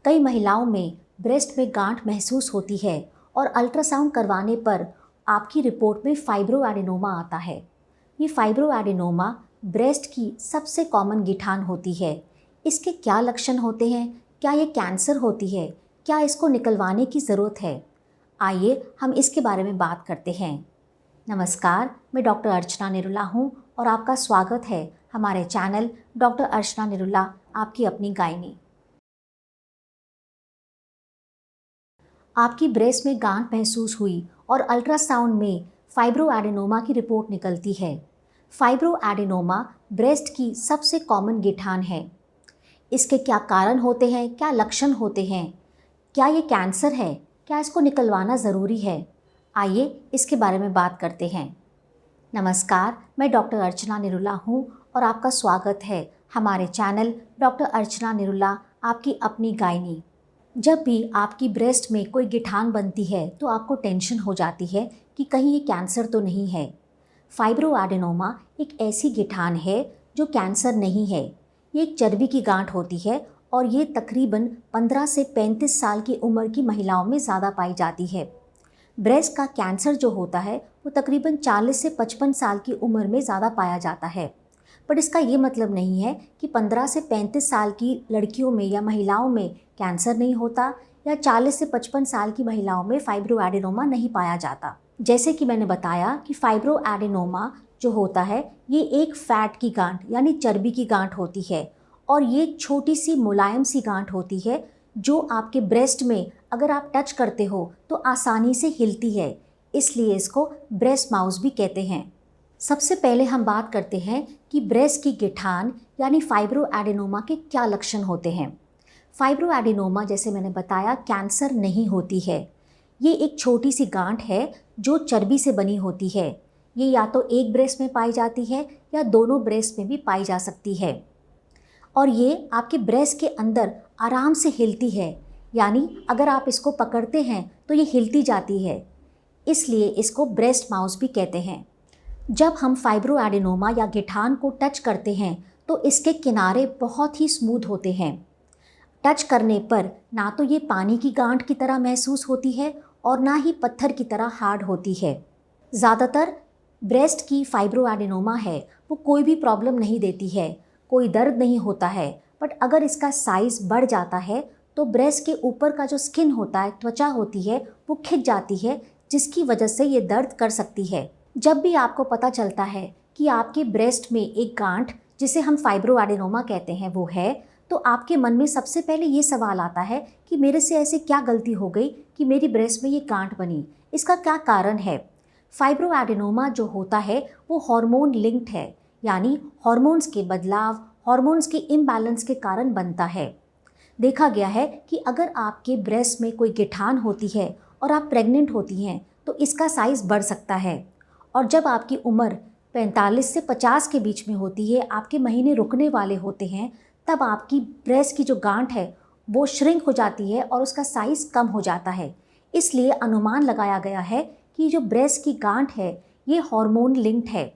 कई महिलाओं में ब्रेस्ट में गांठ महसूस होती है और अल्ट्रासाउंड करवाने पर आपकी रिपोर्ट में फाइब्रोएडेनोमा आता है। ये फाइब्रोएडेनोमा ब्रेस्ट की सबसे कॉमन गिठान होती है। इसके क्या लक्षण होते हैं? क्या ये कैंसर होती है? क्या इसको निकलवाने की ज़रूरत है? आइए हम इसके बारे में बात करते हैं। नमस्कार, मैं डॉक्टर अर्चना निरुला हूँ और आपका स्वागत है हमारे चैनल डॉक्टर अर्चना निरुला आपकी अपनी गायनी। आपकी ब्रेस्ट में गांठ महसूस हुई और अल्ट्रासाउंड में फाइब्रोएडेनोमा की रिपोर्ट निकलती है। फाइब्रोएडेनोमा ब्रेस्ट की सबसे कॉमन गिठान है। इसके क्या कारण होते हैं? क्या लक्षण होते हैं? क्या ये कैंसर है? क्या इसको निकलवाना ज़रूरी है? आइए इसके बारे में बात करते हैं। नमस्कार, मैं डॉक्टर अर्चना निरुला हूँ और आपका स्वागत है हमारे चैनल डॉक्टर अर्चना निरुला आपकी अपनी गायनी। जब भी आपकी ब्रेस्ट में कोई गिठान बनती है तो आपको टेंशन हो जाती है कि कहीं ये कैंसर तो नहीं है। फाइब्रोएडेनोमा एक ऐसी गिठान है जो कैंसर नहीं है। ये एक चर्बी की गांठ होती है और ये तकरीबन 15 से 35 साल की उम्र की महिलाओं में ज़्यादा पाई जाती है। ब्रेस्ट का कैंसर जो होता है वो तकरीबन 40 से 55 साल की उम्र में ज़्यादा पाया जाता है। पर इसका ये मतलब नहीं है कि 15 से 35 साल की लड़कियों में या महिलाओं में कैंसर नहीं होता या 40 से 55 साल की महिलाओं में फाइब्रोएडेनोमा नहीं पाया जाता। जैसे कि मैंने बताया कि फाइब्रोएडेनोमा जो होता है ये एक फैट की गांठ यानी चर्बी की गांठ होती है और ये छोटी सी मुलायम सी गांठ होती है जो आपके ब्रेस्ट में अगर आप टच करते हो तो आसानी से हिलती है, इसलिए इसको ब्रेस्ट माउस भी कहते हैं। सबसे पहले हम बात करते हैं कि ब्रेस्ट की गिठान यानी फाइब्रोएडेनोमा के क्या लक्षण होते हैं। फाइब्रोएडेनोमा जैसे मैंने बताया कैंसर नहीं होती है। ये एक छोटी सी गांठ है जो चर्बी से बनी होती है। ये या तो एक ब्रेस्ट में पाई जाती है या दोनों ब्रेस्ट में भी पाई जा सकती है और ये आपके ब्रेस्ट के अंदर आराम से हिलती है, यानी अगर आप इसको पकड़ते हैं तो ये हिलती जाती है, इसलिए इसको ब्रेस्ट माउस भी कहते हैं। जब हम फाइब्रोएडेनोमा या गिठान को टच करते हैं तो इसके किनारे बहुत ही स्मूथ होते हैं। टच करने पर ना तो ये पानी की गांठ की तरह महसूस होती है और ना ही पत्थर की तरह हार्ड होती है। ज़्यादातर ब्रेस्ट की फाइब्रोएडेनोमा है वो कोई भी प्रॉब्लम नहीं देती है, कोई दर्द नहीं होता है। बट अगर इसका साइज़ बढ़ जाता है तो ब्रेस्ट के ऊपर का जो स्किन होता है, त्वचा होती है, वो खिंच जाती है, जिसकी वजह से ये दर्द कर सकती है। जब भी आपको पता चलता है कि आपके ब्रेस्ट में एक गांठ जिसे हम फाइब्रोएडेनोमा कहते हैं वो है, तो आपके मन में सबसे पहले ये सवाल आता है कि मेरे से ऐसे क्या गलती हो गई कि मेरी ब्रेस्ट में ये गांठ बनी, इसका क्या कारण है। फाइब्रोएडेनोमा जो होता है वो हार्मोन लिंक्ड है, यानी हार्मोन्स के बदलाव, हार्मोन्स के इम्बैलेंस के कारण बनता है। देखा गया है कि अगर आपके ब्रेस्ट में कोई गिठान होती है और आप प्रेग्नेंट होती हैं तो इसका साइज़ बढ़ सकता है और जब आपकी उम्र 45 से 50 के बीच में होती है, आपके महीने रुकने वाले होते हैं, तब आपकी ब्रेस्ट की जो गांठ है वो श्रिंक हो जाती है और उसका साइज़ कम हो जाता है। इसलिए अनुमान लगाया गया है कि जो ब्रेस्ट की गांठ है ये हार्मोन लिंक्ड है।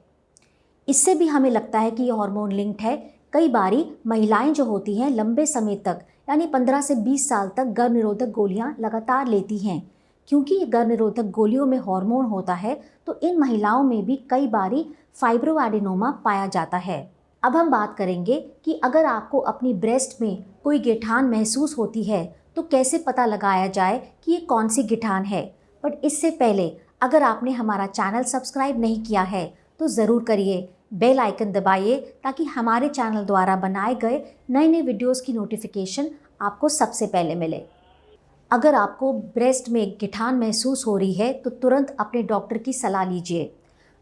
इससे भी हमें लगता है कि ये हार्मोन लिंक्ड है। कई बारी महिलाएं जो होती हैं लंबे समय तक यानी 15 से 20 साल तक गर्भ निरोधक गोलियां लगातार लेती हैं। क्योंकि ये गर्भ निरोधक गोलियों में हार्मोन होता है तो इन महिलाओं में भी कई बारी फाइब्रोएडेनोमा पाया जाता है। अब हम बात करेंगे कि अगर आपको अपनी ब्रेस्ट में कोई गिठान महसूस होती है तो कैसे पता लगाया जाए कि ये कौन सी गिठान है। बट इससे पहले अगर आपने हमारा चैनल सब्सक्राइब नहीं किया है तो ज़रूर करिए, बेल आइकन दबाइए ताकि हमारे चैनल द्वारा बनाए गए नए नए वीडियोज़ की नोटिफिकेशन आपको सबसे पहले मिले। अगर आपको ब्रेस्ट में गिठान महसूस हो रही है तो तुरंत अपने डॉक्टर की सलाह लीजिए।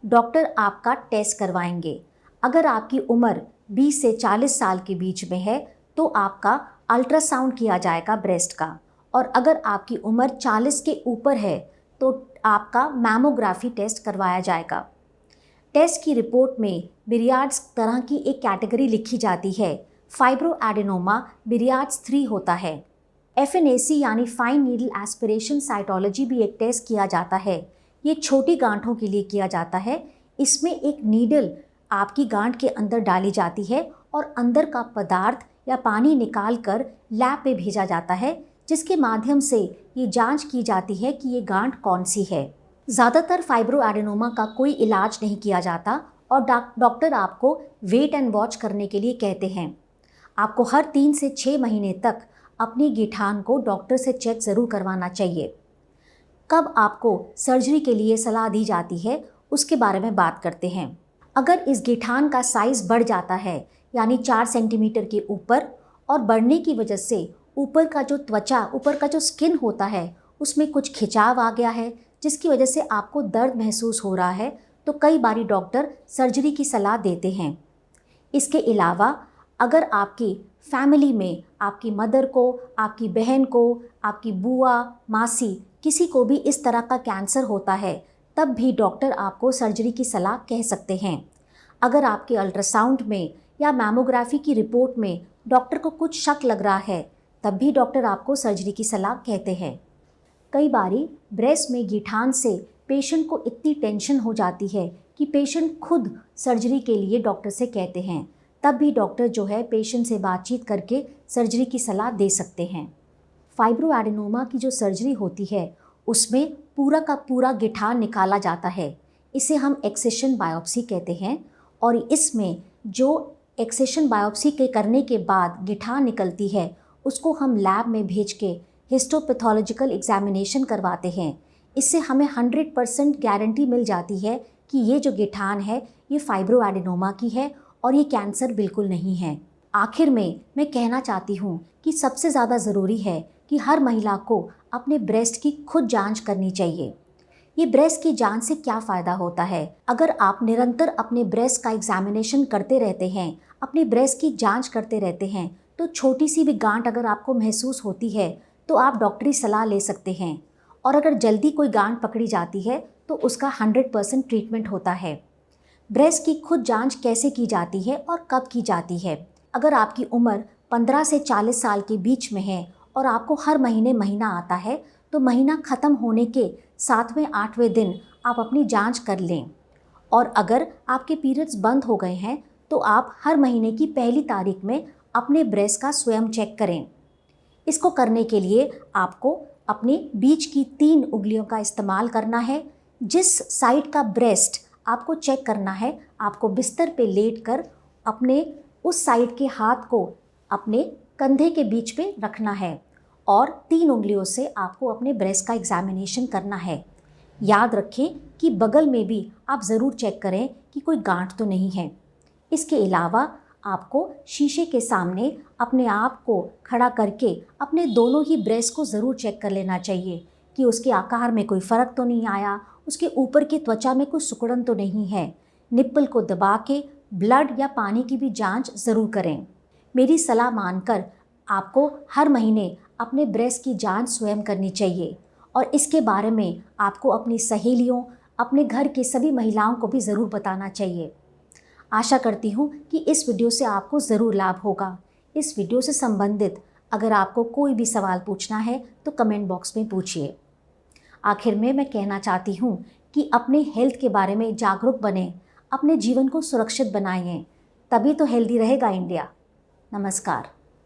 डॉक्टर आपका टेस्ट करवाएंगे। अगर आपकी उम्र 20 से 40 साल के बीच में है तो आपका अल्ट्रासाउंड किया जाएगा ब्रेस्ट का, और अगर आपकी उम्र 40 के ऊपर है तो आपका मैमोग्राफी टेस्ट करवाया जाएगा। टेस्ट की रिपोर्ट में बिरियार्ड्स तरह की एक कैटेगरी लिखी जाती है। फाइब्रोएडेनोमा बिरियार्ड्स 3 होता है। FNAC यानी फाइन नीडल एस्पिरेशन साइटोलॉजी भी एक टेस्ट किया जाता है। ये छोटी गांठों के लिए किया जाता है। इसमें एक नीडल आपकी गांठ के अंदर डाली जाती है और अंदर का पदार्थ या पानी निकाल कर लैब में भेजा जाता है, जिसके माध्यम से ये जांच की जाती है कि ये गांठ कौन सी है। ज़्यादातर फाइब्रो एडेनोमा का कोई इलाज नहीं किया जाता और डॉक्टर आपको वेट एंड वॉच करने के लिए कहते हैं। आपको हर 3 से 6 महीने तक अपनी गिठान को डॉक्टर से चेक ज़रूर करवाना चाहिए। कब आपको सर्जरी के लिए सलाह दी जाती है उसके बारे में बात करते हैं। अगर इस गिठान का साइज़ बढ़ जाता है, यानी 4 सेंटीमीटर के ऊपर, और बढ़ने की वजह से ऊपर का जो त्वचा, ऊपर का जो स्किन होता है उसमें कुछ खिंचाव आ गया है, जिसकी वजह से आपको दर्द महसूस हो रहा है, तो कई बारी डॉक्टर सर्जरी की सलाह देते हैं। इसके अलावा अगर आपकी फैमिली में आपकी मदर को, आपकी बहन को, आपकी बुआ, मासी, किसी को भी इस तरह का कैंसर होता है, तब भी डॉक्टर आपको सर्जरी की सलाह कह सकते हैं। अगर आपके अल्ट्रासाउंड में या मैमोग्राफी की रिपोर्ट में डॉक्टर को कुछ शक लग रहा है, तब भी डॉक्टर आपको सर्जरी की सलाह कहते हैं। कई बारी ब्रेस्ट में गिठान से पेशेंट को इतनी टेंशन हो जाती है कि पेशेंट खुद सर्जरी के लिए डॉक्टर से कहते हैं, तब भी डॉक्टर जो है पेशेंट से बातचीत करके सर्जरी की सलाह दे सकते हैं। फाइब्रो एडेनोमा की जो सर्जरी होती है उसमें पूरा का पूरा गिठान निकाला जाता है। इसे हम एक्सेशन बायोप्सी कहते हैं और इसमें जो एक्सेशन बायोप्सी के करने के बाद गिठान निकलती है उसको हम लैब में भेज के हिस्टोपैथोलॉजिकल एग्जामिनेशन करवाते हैं। इससे हमें 100% गारंटी मिल जाती है कि ये जो गिठान है ये फाइब्रो एडेनोमा की है और ये कैंसर बिल्कुल नहीं है। आखिर में मैं कहना चाहती हूँ कि सबसे ज़्यादा ज़रूरी है कि हर महिला को अपने ब्रेस्ट की खुद जांच करनी चाहिए। ये ब्रेस्ट की जांच से क्या फ़ायदा होता है? अगर आप निरंतर अपने ब्रेस्ट का एग्जामिनेशन करते रहते हैं, अपने ब्रेस्ट की जांच करते रहते हैं, तो छोटी सी भी गांठ अगर आपको महसूस होती है तो आप डॉक्टरी सलाह ले सकते हैं। और अगर जल्दी कोई गांठ पकड़ी जाती है तो उसका 100% ट्रीटमेंट होता है। ब्रेस्ट की खुद जांच कैसे की जाती है और कब की जाती है? अगर आपकी उम्र 15 से 40 साल के बीच में है और आपको हर महीने महीना आता है, तो महीना ख़त्म होने के 7वें-8वें दिन आप अपनी जांच कर लें। और अगर आपके पीरियड्स बंद हो गए हैं तो आप हर महीने की पहली तारीख में अपने ब्रेस्ट का स्वयं चेक करें। इसको करने के लिए आपको अपने बीच की 3 उंगलियों का इस्तेमाल करना है। जिस साइड का ब्रेस्ट आपको चेक करना है, आपको बिस्तर पे लेटकर अपने उस साइड के हाथ को अपने कंधे के बीच पे रखना है और 3 उंगलियों से आपको अपने ब्रेस्ट का एग्जामिनेशन करना है। याद रखें कि बगल में भी आप ज़रूर चेक करें कि कोई गांठ तो नहीं है। इसके अलावा आपको शीशे के सामने अपने आप को खड़ा करके अपने दोनों ही ब्रेस्ट को ज़रूर चेक कर लेना चाहिए कि उसके आकार में कोई फ़र्क तो नहीं आया, उसके ऊपर की त्वचा में कोई सिकुड़न तो नहीं है। निप्पल को दबा के ब्लड या पानी की भी जांच ज़रूर करें। मेरी सलाह मानकर आपको हर महीने अपने ब्रेस्ट की जांच स्वयं करनी चाहिए और इसके बारे में आपको अपनी सहेलियों, अपने घर की सभी महिलाओं को भी ज़रूर बताना चाहिए। आशा करती हूँ कि इस वीडियो से आपको ज़रूर लाभ होगा। इस वीडियो से संबंधित अगर आपको कोई भी सवाल पूछना है तो कमेंट बॉक्स में पूछिए। आखिर में मैं कहना चाहती हूँ कि अपने हेल्थ के बारे में जागरूक बनें, अपने जीवन को सुरक्षित बनाएं, तभी तो हेल्दी रहेगा इंडिया। नमस्कार।